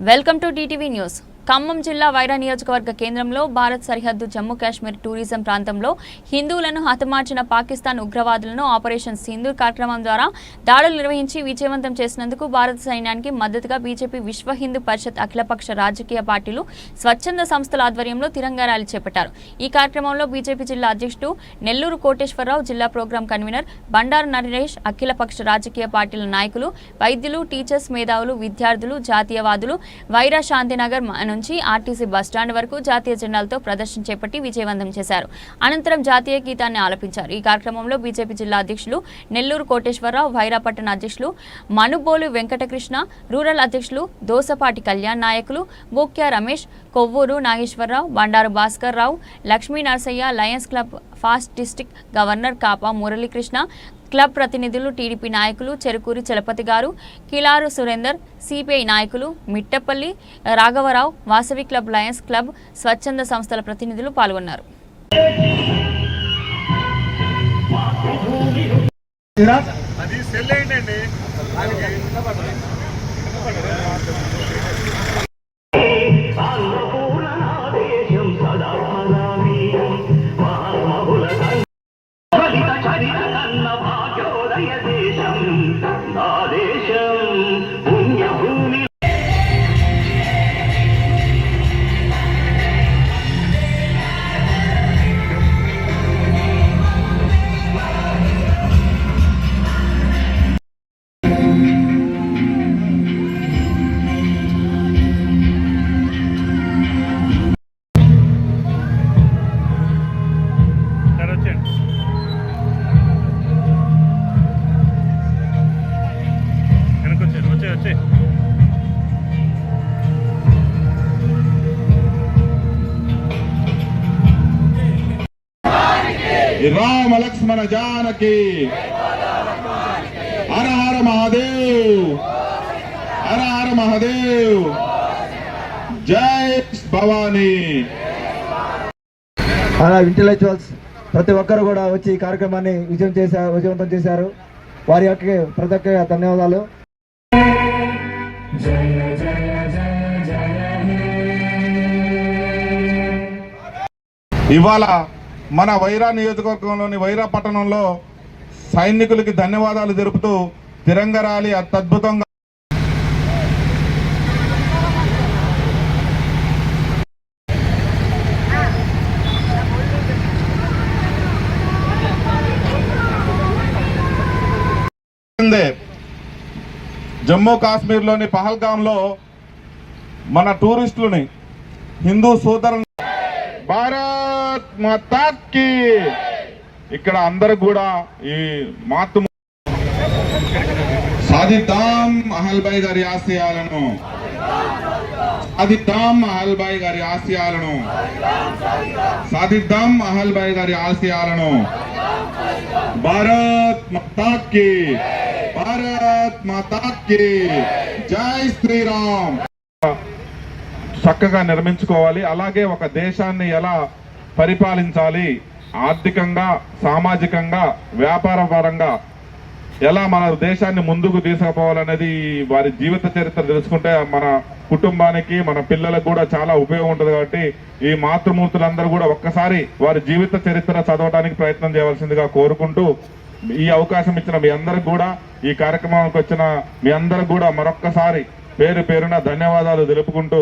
Welcome to TTV news. Khammam జిల్లా వైరా నియోజకవర్గ కేంద్రంలో భారత్ సరిహద్దు జమ్మూ కాశ్మీర్ టూరిజం ప్రాంతంలో హిందువులను హతమార్చిన పాకిస్తాన్ ఉగ్రవాదులను ఆపరేషన్ సింధూర్ కార్యక్రమం ద్వారా దాడులు నిర్వహించి విజయవంతం చేసినందుకు భారత సైన్యానికి మద్దతుగా బీజేపీ విశ్వ హిందూ పరిషత్ అఖిలపక్ష రాజకీయ పార్టీలు స్వచ్ఛంద సంస్థల ఆధ్వర్యంలో తిరంగా ర్యాలీ చేపట్టారు. ఈ కార్యక్రమంలో బీజేపీ జిల్లా అధ్యక్షుడు నెల్లూరు కోటేశ్వరరావు, జిల్లా ప్రోగ్రాం కన్వీనర్ బండారు నరేష్, అఖిలపక్ష రాజకీయ పార్టీల నాయకులు, వైద్యులు, టీచర్స్, మేధావులు, విద్యార్థులు, జాతీయవాదులు వైరా శాంతినగర్ నుంచి ఆర్టీసీ బస్టాండ్ వరకు జాతీయ జెండాలతో ప్రదర్శన చేపట్టి విజయవంతం చేశారు. అనంతరం జాతీయ గీతాన్ని ఆలపించారు. ఈ కార్యక్రమంలో బీజేపీ జిల్లా అధ్యక్షులు నెల్లూరు కోటేశ్వరరావు, వైరా పట్టణ అధ్యక్షులు మనుబోలు వెంకటకృష్ణ, రూరల్ అధ్యక్షులు దోసపాటి కళ్యాణ్, నాయకులు Bokya Ramesh, Kovvuru Nageswararao, Bandaru Bhaskar Rao, Lakshmi Narasaiah, lions club past district governor Kapa Muralikrishna, club ప్రతినిధులు, టీడీపీ నాయకులు చెరుకూరి చలపతి గారు, కిలారు సురేందర్, సిపిఐ నాయకులు మిట్టపల్లి రాఘవరావు, వాసవి క్లబ్, లయన్స్ క్లబ్, స్వచ్ఛంద సంస్థల ప్రతినిధులు పాల్గొన్నారు. राम लक्ष्मण जानकी, हर हर महादेव, हर हर महादेव, जय भवानी. అలా ఇంటెలెక్చువల్స్ ప్రతి ఒక్కరు కూడా వచ్చి ఈ కార్యక్రమాన్ని విజయవంతం చేశారు. వారి యొక్క ప్రతి ఒక్క ధన్యవాదాలు. ఇవాళ మన వైరా నియోజకవర్గంలోని వైరా పట్టణంలో సైనికులకి ధన్యవాదాలు తెలుపుతూ తిరంగా ర్యాలీ అత్యద్భుతంగా జమ్మూ కాశ్మీర్లోని పహల్గాంలో మన టూరిస్టులని హిందూ సోదరులు భారత్ మాతా కీ ఇక్కడ అందరూ కూడా ఈ మాతృ సాధిద్దాం అహల్బాయ్ గారి ఆశయాలను, సాధిద్దాం అహల్బాయ్ గారి ఆశయాలను, సాధిద్దాం అహల్బాయ్ గారి ఆశయాలను. భారత్ మాతా కీ, భారత్ మాతా కీ, జై శ్రీరామ్. చక్కగా నిర్మించుకోవాలి. అలాగే ఒక దేశాన్ని ఎలా పరిపాలించాలి, ఆర్థికంగా, సామాజికంగా, వ్యాపార పరంగా ఎలా మన దేశాన్ని ముందుకు తీసుకుపోవాలనేది వారి జీవిత చరిత్ర తెలుసుకుంటే మన కుటుంబానికి, మన పిల్లలకు కూడా చాలా ఉపయోగం ఉంటుంది. కాబట్టి ఈ మాతృమూర్తులందరూ కూడా ఒక్కసారి వారి జీవిత చరిత్ర చదవడానికి ప్రయత్నం చేయవలసిందిగా కోరుకుంటూ, ఈ అవకాశం ఇచ్చిన మీ అందరికి కూడా, ఈ కార్యక్రమానికి వచ్చిన మీ అందరికి కూడా మరొక్కసారి పేరు పేరున ధన్యవాదాలు తెలుపుకుంటూ